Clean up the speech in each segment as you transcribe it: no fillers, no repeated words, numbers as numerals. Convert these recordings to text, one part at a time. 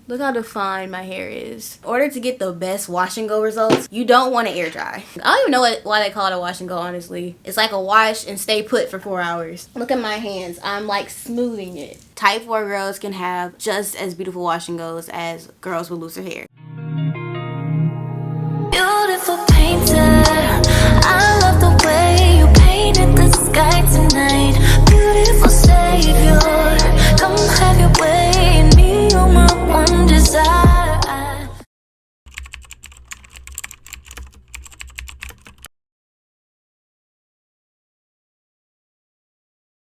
Look how defined my hair is. In order to get the best wash and go results, you don't want to air dry. I don't even know why they call it a wash and go, honestly. It's like a wash and stay put for 4 hours. Look at my hands. I'm like smoothing it. Type 4 girls can have just as beautiful wash and goes as girls with looser hair. Beautiful painter, I love the way you painted the sky tonight. Beautiful savior, come have your way in me, you're my one desire.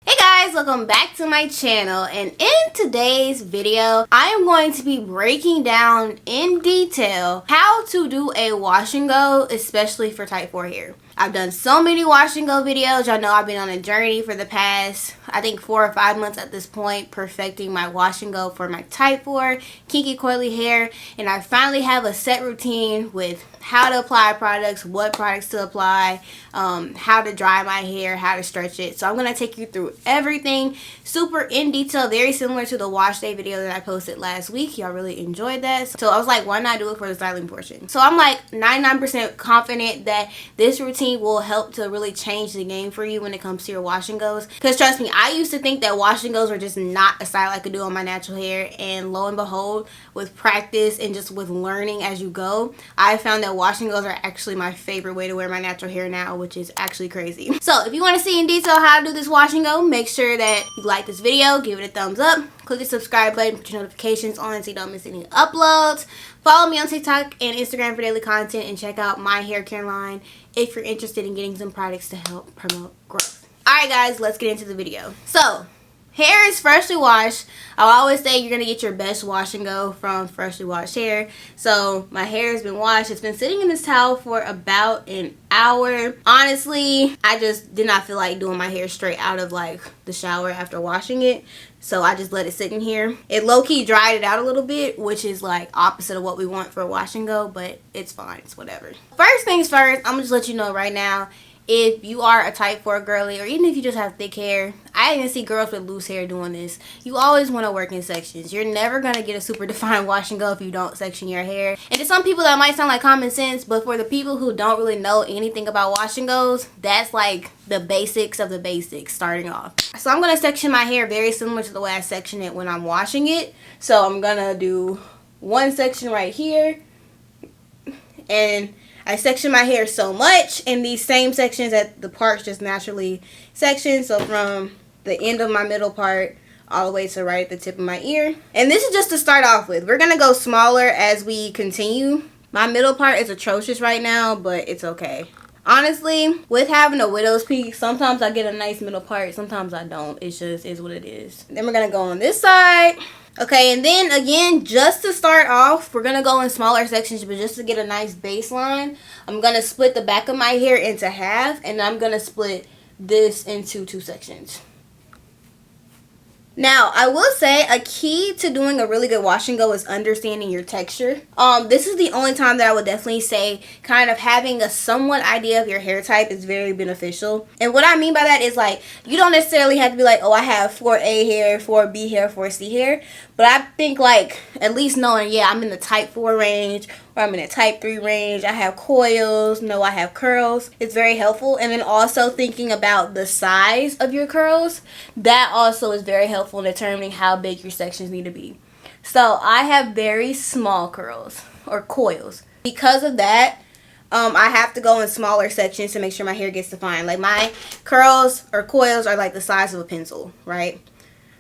Hey guys, welcome back to my channel, and in today's video I am going to be breaking down in detail how to do a wash and go, especially for type 4 hair. I've done so many wash and go videos. Y'all know I've been on a journey for the past, I think 4 or 5 months at this point, perfecting my wash and go for my type 4 kinky coily hair, and I finally have a set routine with how to apply products, what products to apply, how to dry my hair, how to stretch it. So I'm going to take you through everything super in detail, very similar to the wash day video that I posted last week. Y'all really enjoyed that. So I was like, why not do it for the styling portion? So I'm like 99% confident that this routine will help to really change the game for you when it comes to your wash and goes. Because trust me, I used to think that wash and goes were just not a style I could do on my natural hair, and lo and behold, with practice and just with learning as you go, I found that wash and goes are actually my favorite way to wear my natural hair now, which is actually crazy. So if you want to see in detail how to do this wash and go, make sure that you like this video, give it a thumbs up, click the subscribe button, put your notifications on so you don't miss any uploads. Follow me on TikTok and Instagram for daily content, and check out my hair care line if you're interested in getting some products to help promote growth. Alright guys, let's get into the video. So, hair is freshly washed. I'll always say you're going to get your best wash and go from freshly washed hair. So my hair has been washed. It's been sitting in this towel for about an hour. Honestly, I just did not feel like doing my hair straight out of like the shower after washing it. So I just let it sit in here. It low-key dried it out a little bit, which is like opposite of what we want for a wash and go, but it's fine. It's whatever. First things first, I'm going to just let you know right now, if you are a type 4 girly, or even if you just have thick hair, I even see girls with loose hair doing this. You always want to work in sections. You're never going to get a super defined wash and go if you don't section your hair. And to some people that might sound like common sense, but for the people who don't really know anything about wash and goes, that's like the basics of the basics starting off. So I'm going to section my hair very similar to the way I section it when I'm washing it. So I'm going to do one section right here, and I section my hair so much in these same sections that the parts just naturally section. So from the end of my middle part all the way to right at the tip of my ear. And this is just to start off with. We're going to go smaller as we continue. My middle part is atrocious right now, but it's okay. Honestly, with having a widow's peak, sometimes I get a nice middle part, sometimes I don't. It just is what it is. Then we're going to go on this side. Okay, and then again, just to start off, we're going to go in smaller sections, but just to get a nice baseline, I'm going to split the back of my hair into half, and I'm going to split this into 2 sections. Now, I will say a key to doing a really good wash and go is understanding your texture. This is the only time that I would definitely say kind of having a somewhat idea of your hair type is very beneficial. And what I mean by that is like, you don't necessarily have to be like, oh, I have 4A hair, 4B hair, 4C hair. But I think like at least knowing, yeah, I'm in the type 4 range, or I'm in a type 3 range, I have coils, no, I have curls. It's very helpful. And then also thinking about the size of your curls, that also is very helpful in determining how big your sections need to be. So I have very small curls or coils. Because of that, I have to go in smaller sections to make sure my hair gets defined. Like my curls or coils are like the size of a pencil, right?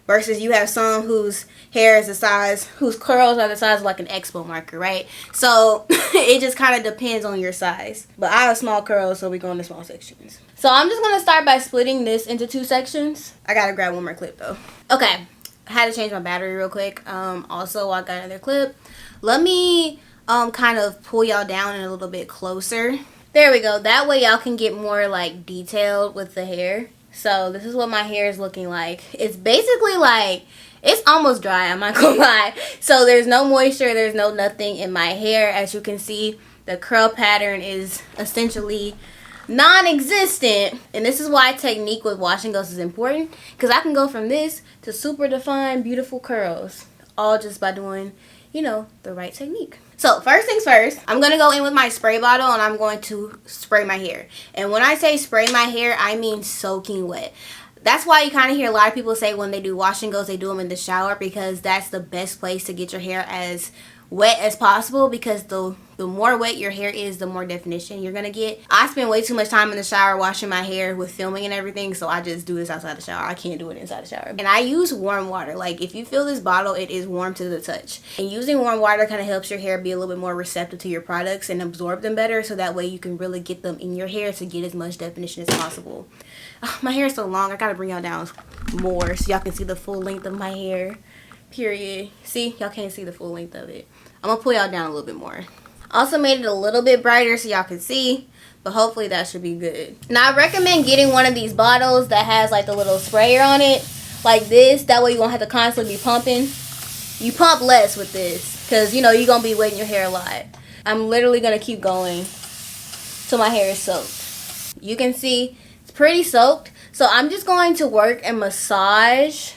Versus you have some whose hair is the size, whose curls are the size of like an expo marker, right? So it just kind of depends on your size. But I have small curls, so we go into small sections. So I'm just going to start by splitting this into 2 sections. I got to grab one more clip though. Okay, I had to change my battery real quick. Also, I got another clip. Let me kind of pull y'all down a little bit closer. There we go. That way y'all can get more like detailed with the hair. So this is what my hair is looking like. It's basically like, it's almost dry, I'm not gonna lie. So there's no moisture, there's no nothing in my hair. As you can see, the curl pattern is essentially non-existent. And this is why technique with wash and goes is important, because I can go from this to super defined beautiful curls all just by doing you know, the right technique. So first things first, I'm going to go in with my spray bottle and I'm going to spray my hair. And when I say spray my hair, I mean soaking wet. That's why you kind of hear a lot of people say when they do wash and goes, they do them in the shower, because that's the best place to get your hair as wet as possible, because the more wet your hair is, the more definition you're gonna get. I spend way too much time in the shower washing my hair with filming and everything, so I just do this outside the shower. I can't do it inside the shower. And I use warm water. Like, if you feel this bottle, it is warm to the touch. And using warm water kind of helps your hair be a little bit more receptive to your products and absorb them better, so that way you can really get them in your hair to get as much definition as possible. Oh, my hair is so long, I gotta bring y'all down more so y'all can see the full length of my hair. Period. See, y'all can't see the full length of it. I'm gonna pull y'all down a little bit more. Also made it a little bit brighter so y'all can see, but hopefully that should be good. Now I recommend getting one of these bottles that has like the little sprayer on it, like this. That way you won't have to constantly be pumping. You pump less with this, because you know you're gonna be wetting your hair a lot. I'm literally gonna keep going till my hair is soaked. You can see it's pretty soaked, so I'm just going to work and massage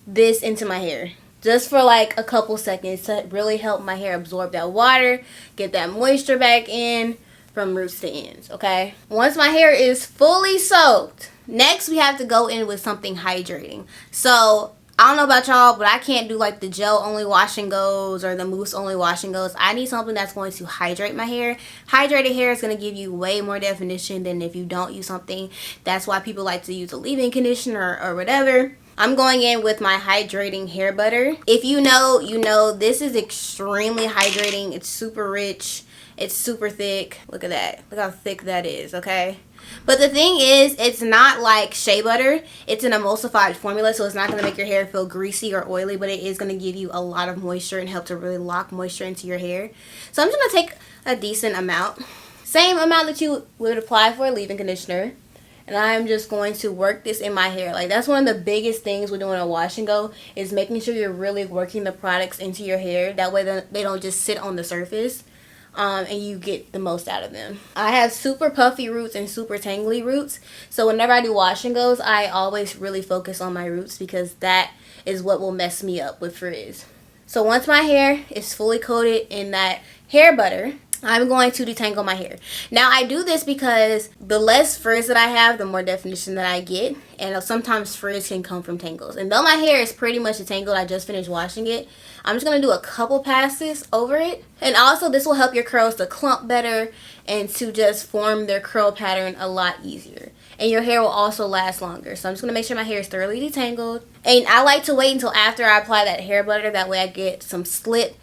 this into my hair just for like a couple seconds to really help my hair absorb that water, get that moisture back in from roots to ends. Okay, once my hair is fully soaked, next we have to go in with something hydrating. So I don't know about y'all, but I can't do like the gel only wash and goes or the mousse only wash and goes. I need something that's going to hydrate my hair. Hydrated hair is going to give you way more definition than if you don't use something. That's why people like to use a leave-in conditioner or whatever. I'm going in with my hydrating hair butter. If you know, you know, this is extremely hydrating. It's super rich. It's super thick. Look at that. Look how thick that is, okay? But the thing is, it's not like shea butter. It's an emulsified formula, so it's not going to make your hair feel greasy or oily, but it is going to give you a lot of moisture and help to really lock moisture into your hair. So I'm just going to take a decent amount. Same amount that you would apply for a leave-in conditioner. And I'm just going to work this in my hair. Like, that's one of the biggest things with doing a wash and go, is making sure you're really working the products into your hair. That way they don't just sit on the surface. And you get the most out of them. I have super puffy roots and super tangly roots. So whenever I do wash and goes, I always really focus on my roots, because that is what will mess me up with frizz. So once my hair is fully coated in that hair butter, I'm going to detangle my hair. Now I do this because the less frizz that I have, the more definition that I get. And sometimes frizz can come from tangles. And though my hair is pretty much detangled, I just finished washing it, I'm just going to do a couple passes over it. And also this will help your curls to clump better and to just form their curl pattern a lot easier. And your hair will also last longer. So I'm just going to make sure my hair is thoroughly detangled. And I like to wait until after I apply that hair butter. That way I get some slip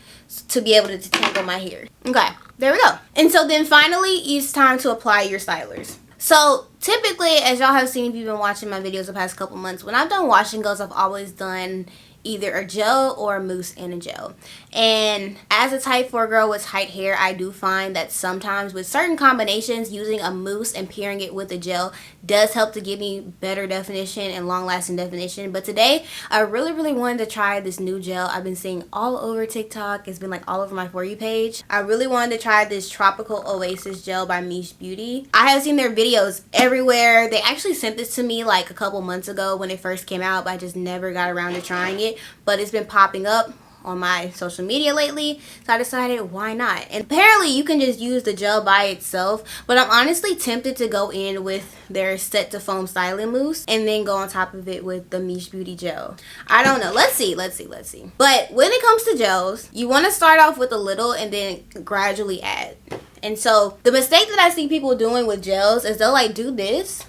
to be able to detangle my hair. Okay, there we go. And so then finally, it's time to apply your stylers. So typically, as y'all have seen if you've been watching my videos the past couple months, when I've done wash and goes, I've always done either a gel or a mousse and a gel. And as a type 4 girl with tight hair, I do find that sometimes with certain combinations, using a mousse and pairing it with a gel does help to give me better definition and long-lasting definition. But today, I really wanted to try this new gel I've been seeing all over TikTok. It's been like all over my For You page. I really wanted to try this Tropical Oasis gel by Miche Beauty. I have seen their videos everywhere. They actually sent this to me like a couple months ago when it first came out, but I just never got around to trying it. But it's been popping up on my social media lately, so I decided why not. And apparently you can just use the gel by itself, but I'm honestly tempted to go in with their set to foam styling mousse and then go on top of it with the Miche Beauty gel. I don't know. Let's see. But when it comes to gels, you want to start off with a little and then gradually add. And so the mistake that I see people doing with gels is they'll like do this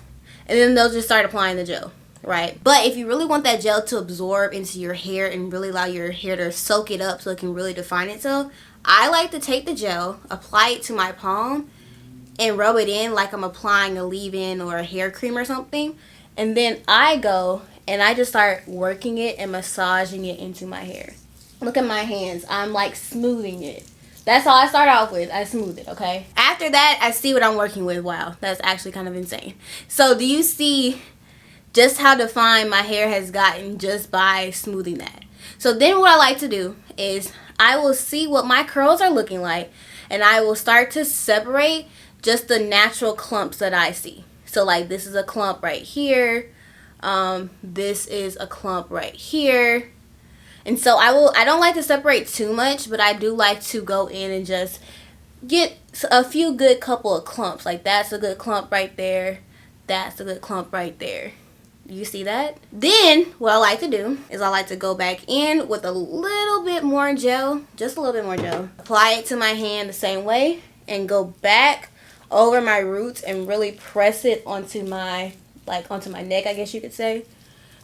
and then they'll just start applying the gel. Right, but if you really want that gel to absorb into your hair and really allow your hair to soak it up so it can really define itself, I like to take the gel, apply it to my palm, and rub it in like I'm applying a leave-in or a hair cream or something. And then I go and I just start working it and massaging it into my hair. Look at my hands. I'm like smoothing it. That's all I start off with. I smooth it, okay? After that, I see what I'm working with. Wow, that's actually kind of insane. So do you see just how defined my hair has gotten just by smoothing that? So then what I like to do is I will see what my curls are looking like, and I will start to separate just the natural clumps that I see. So like this is a clump right here, this is a clump right here, And so I don't like to separate too much, but I do like to go in and just get a few good couple of clumps. Like that's a good clump right there. That's a good clump right there. You see that? Then what I like to do is I like to go back in with a little bit more gel, just a little bit more gel. Apply it to my hand the same way and go back over my roots and really press it onto my neck, I guess you could say,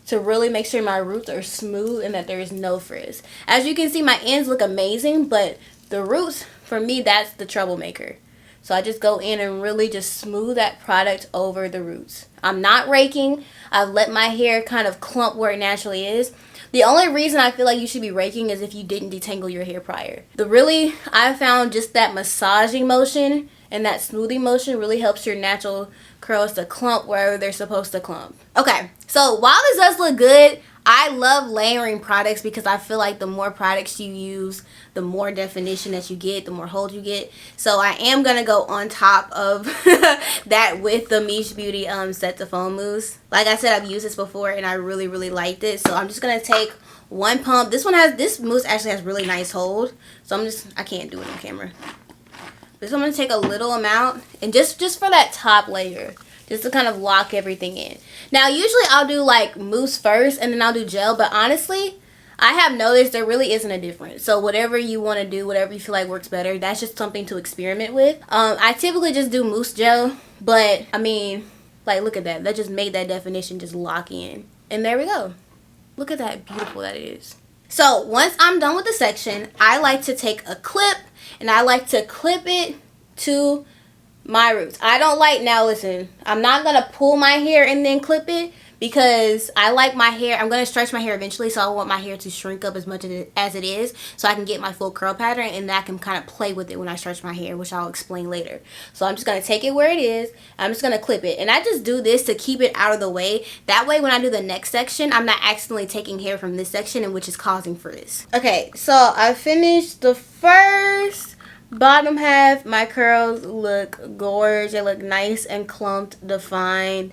to really make sure my roots are smooth and that there is no frizz. As you can see, my ends look amazing, but the roots, for me, that's the troublemaker. So I just go in and really just smooth that product over the roots. I'm not raking. I've let my hair kind of clump where it naturally is. The only reason I feel like you should be raking is if you didn't detangle your hair prior. I found just that massaging motion and that smoothing motion really helps your natural curls to clump wherever they're supposed to clump. Okay, so while this does look good, I love layering products because I feel like the more products you use, the more definition that you get, the more hold you get. So I am going to go on top of that with the Miche Beauty Set to Foam Mousse. Like I said, I've used this before and I really, really liked it. So I'm just going to take one pump. This mousse actually has really nice hold. So I can't do it on camera. So I'm going to take a little amount and just for that top layer, just to kind of lock everything in. Now, usually I'll do like mousse first and then I'll do gel, but honestly, I have noticed there really isn't a difference. So whatever you want to do, whatever you feel like works better, that's just something to experiment with. I typically just do mousse gel, but I mean, like, look at that. That just made that definition just lock in. And there we go. Look at that beautiful that is. So once I'm done with the section, I like to take a clip and I like to clip it to my roots. I don't like, now listen, I'm not going to pull my hair and then clip it because I like my hair. I'm going to stretch my hair eventually, so I want my hair to shrink up as much as it is so I can get my full curl pattern, and I can kind of play with it when I stretch my hair, which I'll explain later. So I'm just going to take it where it is. I'm just going to clip it, and I just do this to keep it out of the way. That way when I do the next section, I'm not accidentally taking hair from this section and which is causing frizz. Okay, so I finished the first bottom half. My curls look gorgeous. They look nice and clumped, defined,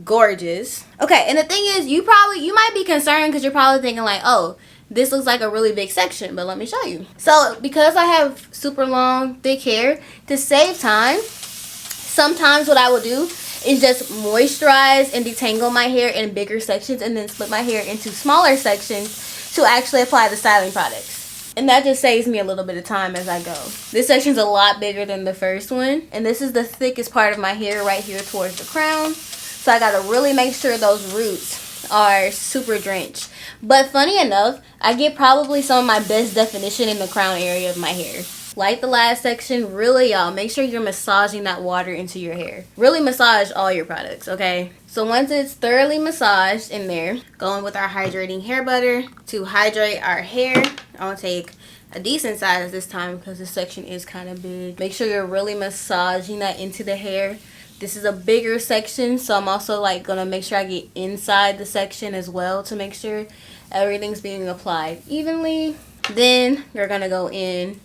gorgeous. Okay, and the thing is, you might be concerned because you're probably thinking like, oh, this looks like a really big section, but let me show you. So because I have super long, thick hair, to save time, sometimes what I will do is just moisturize and detangle my hair in bigger sections and then split my hair into smaller sections to actually apply the styling products. And that just saves me a little bit of time as I go. This section's a lot bigger than the first one. And this is the thickest part of my hair right here towards the crown. So I gotta really make sure those roots are super drenched. But funny enough, I get probably some of my best definition in the crown area of my hair. Like the last section, really, y'all, make sure you're massaging that water into your hair. Really massage all your products, okay? So once it's thoroughly massaged in there, going with our hydrating hair butter to hydrate our hair. I'm going to take a decent size this time because this section is kind of big. Make sure you're really massaging that into the hair. This is a bigger section, so I'm also like going to make sure I get inside the section as well to make sure everything's being applied evenly. Then you're going to go in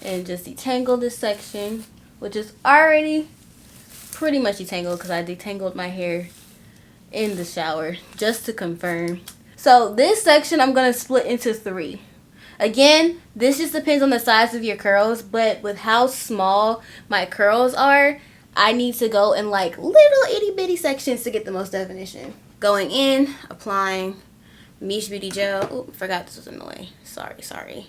and just detangle this section, which is already pretty much detangled because I detangled my hair in the shower just to confirm. So this section I'm going to split into 3. Again, this just depends on the size of your curls, but with how small my curls are, I need to go in like little itty bitty sections to get the most definition. Going in, applying Miche Beauty Gel. Oh, forgot this was in the way. Sorry.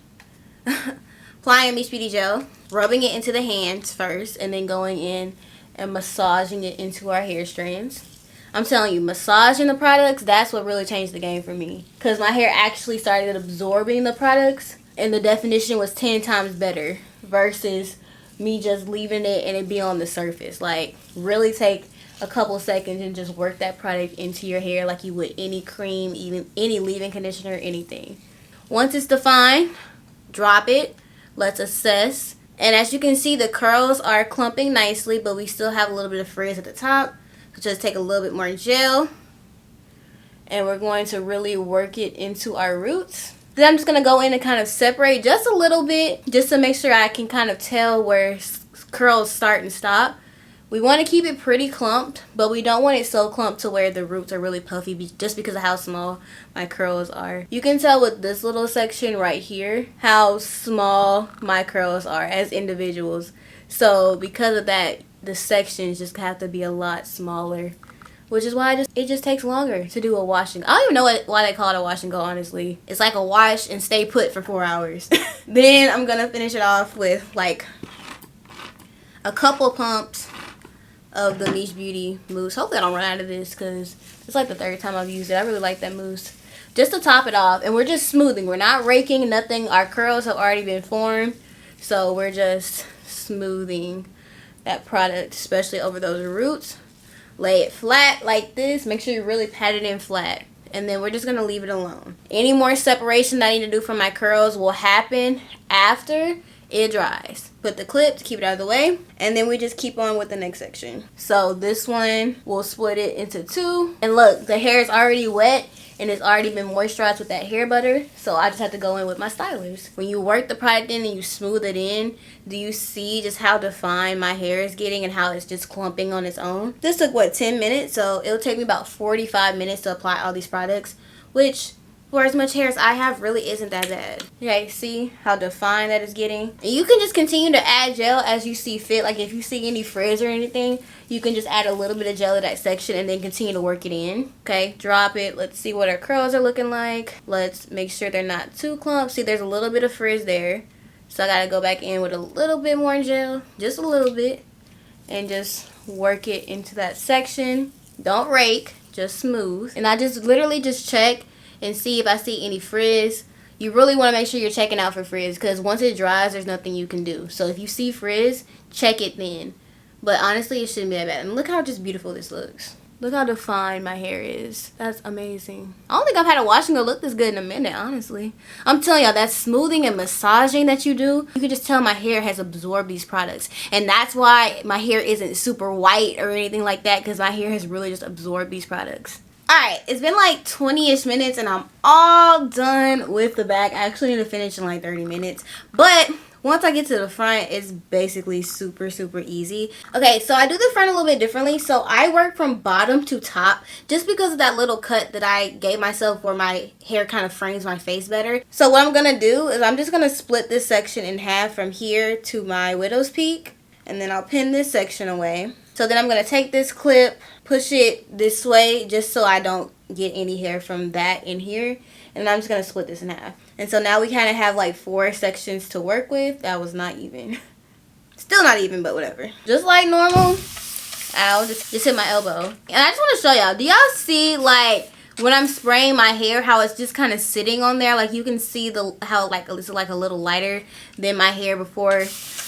Applying Miche Beauty Gel, rubbing it into the hands first, and then going in and massaging it into our hair strands. I'm telling you, massaging the products, that's what really changed the game for me. Because my hair actually started absorbing the products, and the definition was 10 times better versus me just leaving it and it be on the surface. Like, really take a couple seconds and just work that product into your hair like you would any cream, even any leave-in conditioner, anything. Once it's defined, drop it. Let's assess. And as you can see, the curls are clumping nicely, but we still have a little bit of frizz at the top. So just take a little bit more gel. And we're going to really work it into our roots. Then I'm just going to go in and kind of separate just a little bit, just to make sure I can kind of tell where curls start and stop We want to keep it pretty clumped, but we don't want it so clumped to where the roots are really puffy just because of how small my curls are. You can tell with this little section right here how small my curls are as individuals. So because of that, the sections just have to be a lot smaller, which is why it just takes longer to do a wash and go. I don't even know why they call it a wash and go, honestly. It's like a wash and stay put for 4 hours. Then I'm going to finish it off with like a couple pumps of the Niche Beauty mousse. Hopefully I don't run out of this because it's like the 3rd time I've used it. I really like that mousse. Just to top it off, and we're just smoothing. We're not raking, nothing. Our curls have already been formed, so we're just smoothing that product, especially over those roots. Lay it flat like this. Make sure you really pat it in flat, and then we're just going to leave it alone. Any more separation that I need to do for my curls will happen after it dries. Put the clip to keep it out of the way, and then we just keep on with the next section. So this one, we'll split it into 2, and look, the hair is already wet and it's already been moisturized with that hair butter, so I just have to go in with my stylers. When you work the product in and you smooth it in, do you see just how defined my hair is getting and how it's just clumping on its own? This took what, 10 minutes, so it'll take me about 45 minutes to apply all these products, which for as much hair as I have really isn't that bad. Okay, see how defined that is getting? And you can just continue to add gel as you see fit. Like if you see any frizz or anything, you can just add a little bit of gel to that section and then continue to work it in. Okay, drop it. Let's see what our curls are looking like. Let's make sure they're not too clumped. See, there's a little bit of frizz there. So I gotta go back in with a little bit more gel, just a little bit, and just work it into that section. Don't rake, just smooth. And I just literally just check and see if I see any frizz. You really want to make sure you're checking out for frizz, because once it dries, there's nothing you can do. So if you see frizz, check it then. But honestly, it shouldn't be that bad. And look how just beautiful this looks. Look how defined my hair is. That's amazing. I don't think I've had a wash and go look this good in a minute, honestly. I'm telling y'all, that smoothing and massaging that you do, you can just tell my hair has absorbed these products. And that's why my hair isn't super white or anything like that, because my hair has really just absorbed these products. Alright, it's been like 20-ish minutes and I'm all done with the back. I actually need to finish in like 30 minutes. But once I get to the front, it's basically super easy. Okay, so I do the front a little bit differently. So I work from bottom to top just because of that little cut that I gave myself where my hair kind of frames my face better. So what I'm going to do is I'm just going to split this section in half from here to my widow's peak. And then I'll pin this section away. So then I'm going to take this clip, push it this way just so I don't get any hair from that in here. And I'm just going to split this in half. And so now we kind of have like 4 sections to work with. That was not even. Still not even, but whatever. Just like normal. Ow, just hit my elbow. And I just want to show y'all. Do y'all see like when I'm spraying my hair how it's just kind of sitting on there? Like you can see how like it's like a little lighter than my hair before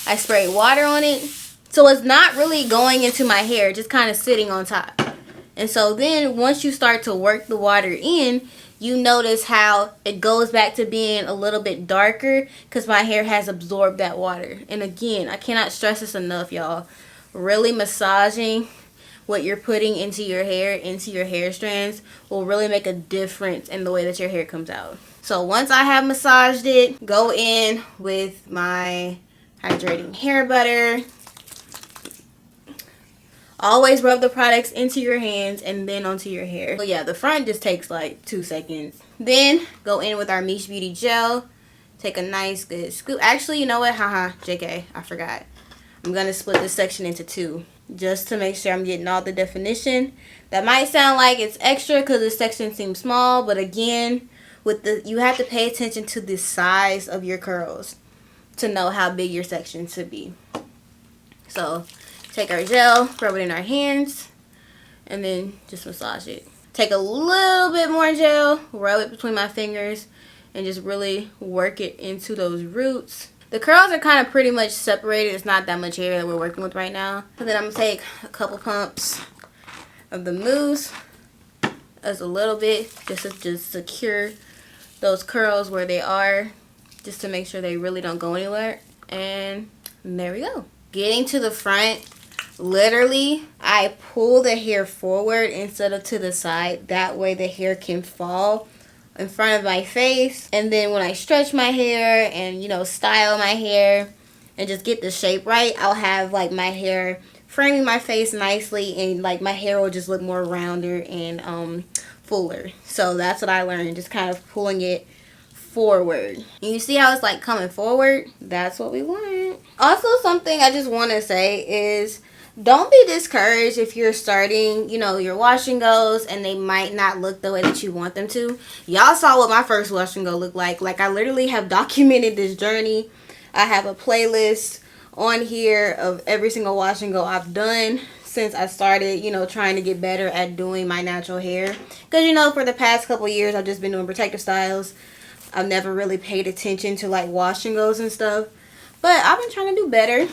I sprayed water on it. So it's not really going into my hair, just kind of sitting on top. And so then once you start to work the water in, you notice how it goes back to being a little bit darker because my hair has absorbed that water. And again, I cannot stress this enough, y'all. Really massaging what you're putting into your hair strands will really make a difference in the way that your hair comes out. So once I have massaged it, go in with my hydrating hair butter. Always rub the products into your hands and then onto your hair. So yeah, the front just takes like 2 seconds. Then go in with our Niche Beauty gel. Take a nice good scoop. Actually, you know what? JK, I forgot. I'm going to split this section into 2 just to make sure I'm getting all the definition. That might sound like it's extra because this section seems small, but again, you have to pay attention to the size of your curls to know how big your section should be. So take our gel, rub it in our hands, and then just massage it. Take a little bit more gel, rub it between my fingers, and just really work it into those roots. The curls are kind of pretty much separated. It's not that much hair that we're working with right now. So then I'm going to take a couple pumps of the mousse as a little bit just to just secure those curls where they are, just to make sure they really don't go anywhere. And there we go. Getting to the front, literally, I pull the hair forward instead of to the side. That way the hair can fall in front of my face. And then when I stretch my hair and, you know, style my hair and just get the shape right, I'll have like my hair framing my face nicely, and like my hair will just look more rounder and fuller. So that's what I learned, just kind of pulling it forward. And you see how it's like coming forward? That's what we want. Also, something I just want to say is don't be discouraged if you're starting, you know, your wash and goes and they might not look the way that you want them to. Y'all saw what my first wash and go looked like. Like, I literally have documented this journey. I have a playlist on here of every single wash and go I've done since I started, you know, trying to get better at doing my natural hair. Because, you know, for the past couple years, I've just been doing protective styles. I've never really paid attention to like wash and goes and stuff, but I've been trying to do better.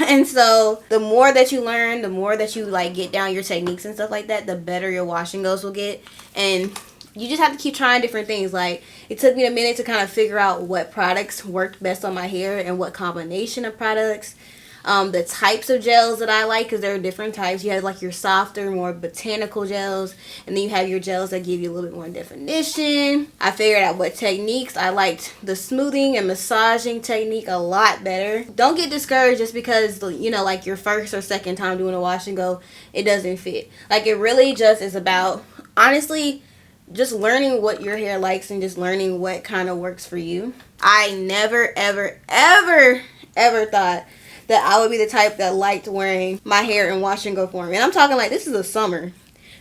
And so the more that you learn, the more that you like get down your techniques and stuff like that, the better your wash and goes will get. And you just have to keep trying different things. Like, it took me a minute to kind of figure out what products worked best on my hair and what combination of products. The types of gels that I like, because there are different types. You have like your softer, more botanical gels, and then you have your gels that give you a little bit more definition. I figured out what techniques. I liked the smoothing and massaging technique a lot better. Don't get discouraged just because, you know, like your first or second time doing a wash and go, it doesn't fit. Like, it really just is about, honestly, just learning what your hair likes and just learning what kind of works for you. I never, ever, ever, ever thought that I would be the type that liked wearing my hair in wash and go form. And I'm talking like, this is the summer.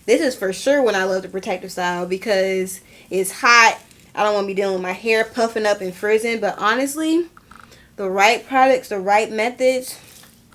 This is for sure when I love the protective style, because it's hot. I don't want to be dealing with my hair puffing up and frizzing. But honestly, the right products, the right methods,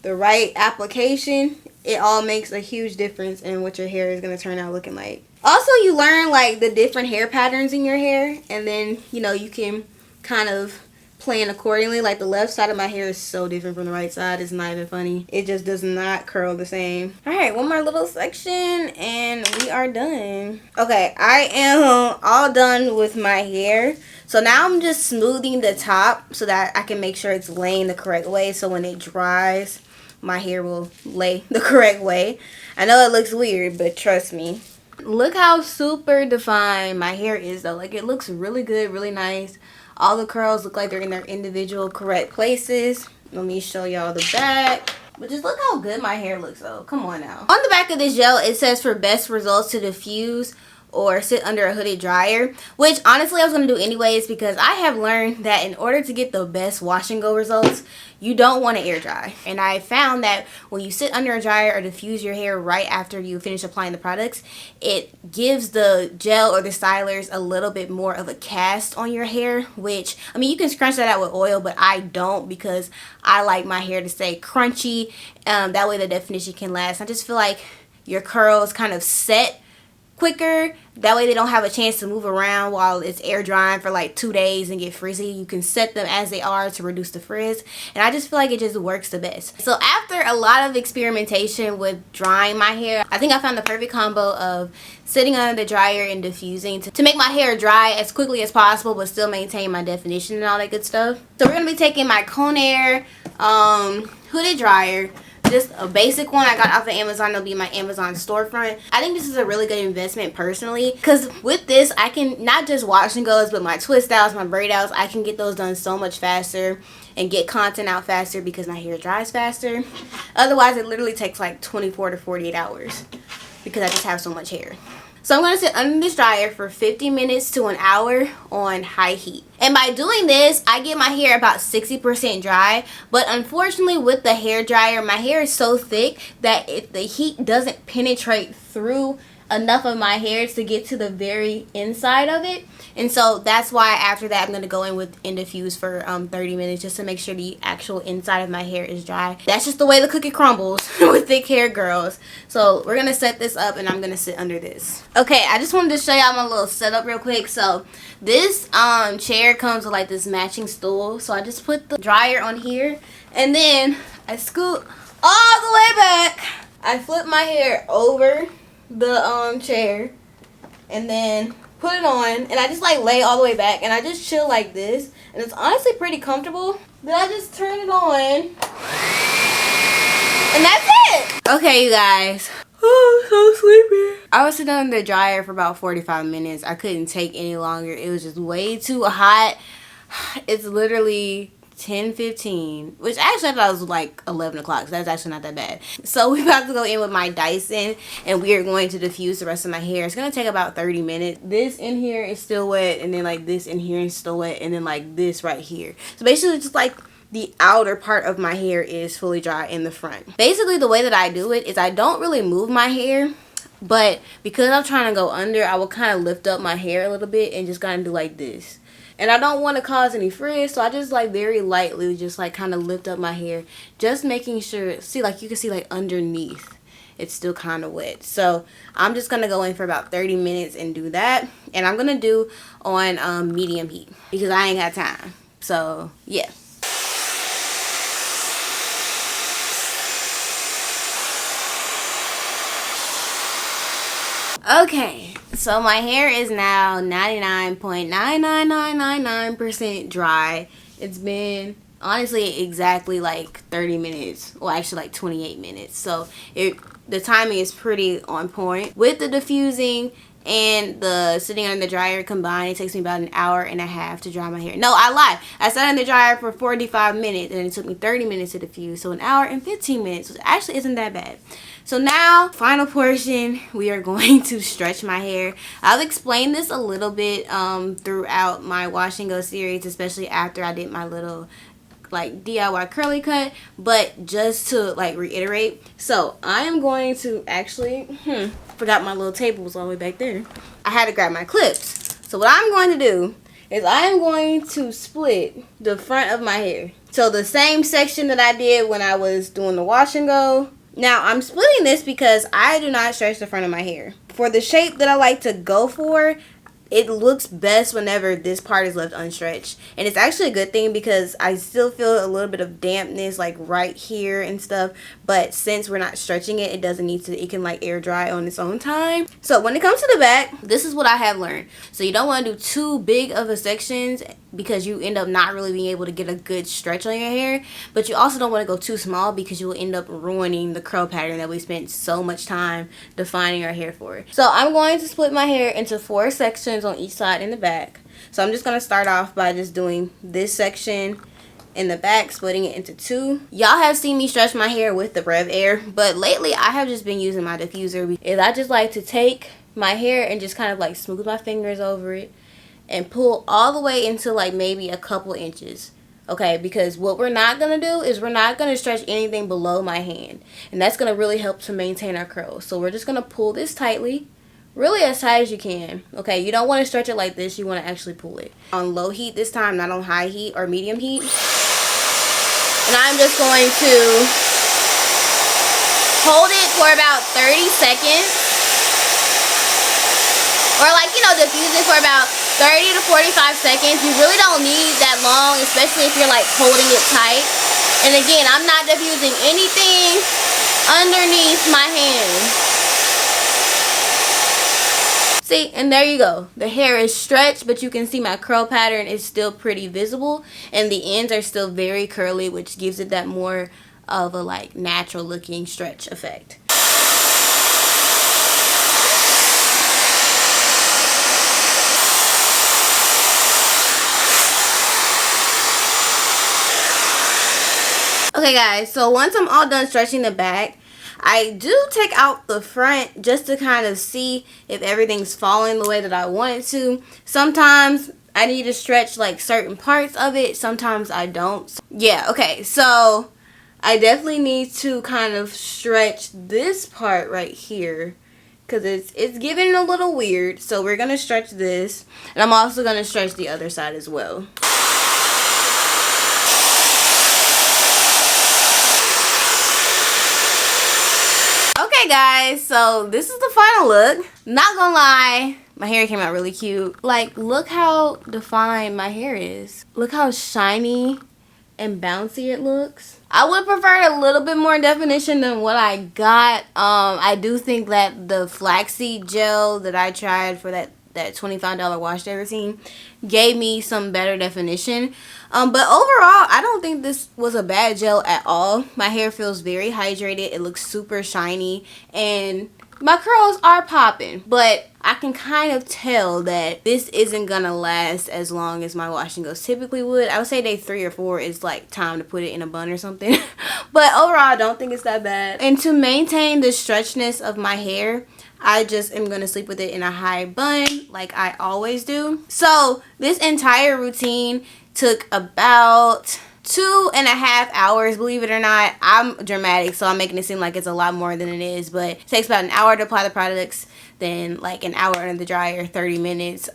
the right application, it all makes a huge difference in what your hair is going to turn out looking like. Also, you learn like the different hair patterns in your hair, and then, you know, you can kind of plan accordingly. Like, the left side of my hair is so different from the right side. It's not even funny. It just does not curl the same. All right, one more little section and we are done. Okay, I am all done with my hair. So now I'm just smoothing the top so that I can make sure it's laying the correct way, so when it dries, my hair will lay the correct way. I know it looks weird, but trust me. Look how super defined my hair is though. Like, it looks really good, really nice. All the curls look like they're in their individual correct places. Let me show y'all the back. But just look how good my hair looks though. Come on now. On the back of this gel, it says for best results to diffuse or sit under a hooded dryer, which honestly I was going to do anyways, because I have learned that in order to get the best wash and go results, you don't want to air dry. And I found that when you sit under a dryer or diffuse your hair right after you finish applying the products, it gives the gel or the stylers a little bit more of a cast on your hair, which, I mean, you can scrunch that out with oil, but I don't, because I like my hair to stay crunchy. That way the definition can last. I just feel like your curls kind of set quicker. That way they don't have a chance to move around while it's air drying for like 2 days and get frizzy. You can set them as they are to reduce the frizz, and I just feel like it just works the best. So after a lot of experimentation with drying my hair, I think I found the perfect combo of sitting under the dryer and diffusing to make my hair dry as quickly as possible but still maintain my definition and all that good stuff. So we're going to be taking my Conair hooded dryer, just a basic one I got off of Amazon. It'll be my Amazon storefront. I think this is a really good investment personally, because with this I can not just wash and goes, but my twist outs, my braid outs, I can get those done so much faster and get content out faster because my hair dries faster. Otherwise it literally takes like 24 to 48 hours because I just have so much hair. So I'm going to sit under this dryer for 50 minutes to an hour on high heat. And by doing this, I get my hair about 60% dry. But unfortunately with the hair dryer, my hair is so thick that if the heat doesn't penetrate through enough of my hair to get to the very inside of it. And so that's why after that I'm going to go in with Indifuse for 30 minutes just to make sure the actual inside of my hair is dry. That's just the way the cookie crumbles with thick hair girls. So we're going to set this up and I'm going to sit under this. Okay, I just wanted to show y'all my little setup real quick. So this chair comes with like this matching stool. So I just put the dryer on here and then I scoot all the way back. I flip my hair over the chair and then put it on, and I just like lay all the way back and I just chill like this, and it's honestly pretty comfortable. Then I just turn it on and that's it. Okay, you guys, oh, I'm so sleepy. I was sitting under the dryer for about 45 minutes. I couldn't take any longer. It was just way too hot. It's literally 10:15, which actually I thought it was like 11 o'clock, so that's actually not that bad. So we're about to go in with my Dyson, and we are going to diffuse the rest of my hair. It's gonna take about 30 minutes. This in here is still wet, and then like this in here is still wet, and then like this right here. So basically just like the outer part of my hair is fully dry in the front. Basically the way that I do it is I don't really move my hair, but because I'm trying to go under, I will kind of lift up my hair a little bit and just kind of do like this. And I don't want to cause any frizz, so I just like very lightly just like kind of lift up my hair, just making sure, see, like you can see like underneath it's still kind of wet. So I'm just gonna go in for about 30 minutes and do that, and I'm gonna do on medium heat because I ain't got time. So yeah. Okay, so my hair is now 99.99999% dry. It's been honestly exactly like 30 minutes, well actually like 28 minutes. So the timing is pretty on point. With the diffusing and the sitting on the dryer combined, it takes me about an hour and a half to dry my hair. No, I lied. I sat in the dryer for 45 minutes and it took me 30 minutes to diffuse. So an hour and 15 minutes, which actually isn't that bad. So now, final portion, we are going to stretch my hair. I've explained this a little bit throughout my wash and go series, especially after I did my little like DIY curly cut, but just to like reiterate, so I am going to actually forgot my little table was all the way back there. I had to grab my clips. So what I'm going to do is I am going to split the front of my hair. So the same section that I did when I was doing the wash and go. Now I'm splitting this because I do not stretch the front of my hair. For the shape that I like to go for, it looks best whenever this part is left unstretched. And it's actually a good thing because I still feel a little bit of dampness like right here and stuff. But since we're not stretching it, it doesn't need to, it can like air dry on its own time. So when it comes to the back, this is what I have learned. So you don't want to do too big of a sections because you end up not really being able to get a good stretch on your hair. But you also don't want to go too small because you will end up ruining the curl pattern that we spent so much time defining our hair for. So I'm going to split my hair into 4 sections on each side in the back. So I'm just going to start off by just doing this section in the back, splitting it into 2. Y'all have seen me stretch my hair with the Rev Air, but lately I have just been using my diffuser. Is I just like to take my hair and just kind of like smooth my fingers over it and pull all the way into like maybe a couple inches. Okay, because what we're not going to do is we're not going to stretch anything below my hand, and that's going to really help to maintain our curls. So we're just going to pull this tightly, really as tight as you can. Okay, you don't want to stretch it like this, you want to actually pull it on low heat this time, not on high heat or medium heat. And I'm just going to hold it for about 30 seconds, or like, you know, diffuse it for about 30 to 45 seconds. You really don't need that long, especially if you're like holding it tight. And again, I'm not diffusing anything underneath my hand. See, and there you go. The hair is stretched, but you can see my curl pattern is still pretty visible, and the ends are still very curly, which gives it that more of a like natural looking stretch effect. Okay guys, so once I'm all done stretching the back, I do take out the front just to kind of see if everything's falling the way that I want it to. Sometimes I need to stretch like certain parts of it, sometimes I don't. Yeah, okay, so I definitely need to kind of stretch this part right here because it's giving a little weird. So we're going to stretch this, and I'm also going to stretch the other side as well. Okay guys, so this is the final look. Not gonna lie, my hair came out really cute. Like, look how defined my hair is. Look how shiny and bouncy it looks. I would prefer a little bit more definition than what I got. I do think that the flaxseed gel that I tried for that $25 wash day routine gave me some better definition. But overall, I don't think this was a bad gel at all. My hair feels very hydrated. It looks super shiny. And My curls are popping, but I can kind of tell that this isn't gonna last as long as my wash and goes typically would. I would say day 3 or 4 is like time to put it in a bun or something. But overall, I don't think it's that bad. And to maintain the stretchness of my hair, I just am going to sleep with it in a high bun like I always do. So this entire routine took about 2.5 hours, believe it or not. I'm dramatic, so I'm making it seem like it's a lot more than it is, but it takes about an hour to apply the products, then like an hour under the dryer, 30 minutes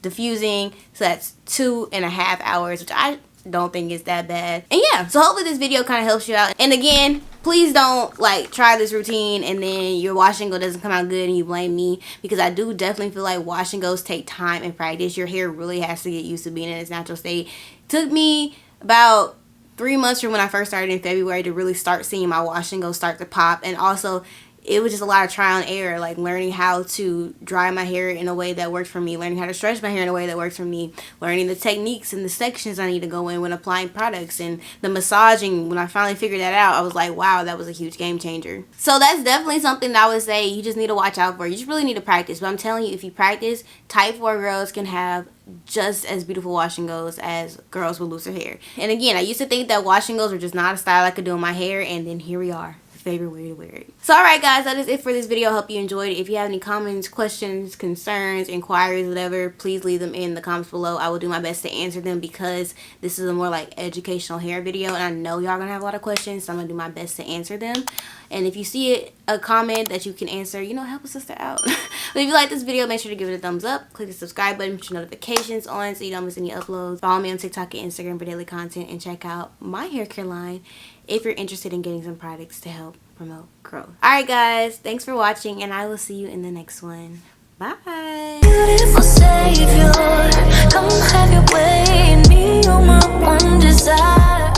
diffusing, so that's 2.5 hours, which I don't think is that bad. And yeah, so hopefully this video kind of helps you out. And again, please don't like try this routine and then your wash and go doesn't come out good and you blame me, because I do definitely feel like wash and goes take time and practice. Your hair really has to get used to being in its natural state. It took me about 3 months from when I first started in February to really start seeing my wash and go start to pop. And also it was just a lot of trial and error, like learning how to dry my hair in a way that worked for me, learning how to stretch my hair in a way that works for me, learning the techniques and the sections I need to go in when applying products, and the massaging. When I finally figured that out, I was like, wow, that was a huge game changer. So that's definitely something that I would say you just need to watch out for. You just really need to practice. But I'm telling you, if you practice, type 4 girls can have just as beautiful wash and goes as girls with looser hair. And again, I used to think that wash and goes were just not a style I could do in my hair, and then here we are. Favorite way to wear it. So alright guys, that is it for this video. I hope you enjoyed it. If you have any comments, questions, concerns, inquiries, whatever, please leave them in the comments below. I will do my best to answer them, because this is a more like educational hair video and I know y'all gonna have a lot of questions, so I'm gonna do my best to answer them. And if you see a comment that you can answer, you know, help a sister out. But if you like this video, make sure to give it a thumbs up, click the subscribe button, put your notifications on so you don't miss any uploads. Follow me on TikTok and Instagram for daily content, and check out my hair care line if you're interested in getting some products to help promote growth. Alright guys, thanks for watching, and I will see you in the next one. Bye. Beautiful savior, come have your way in me, you're my one desire.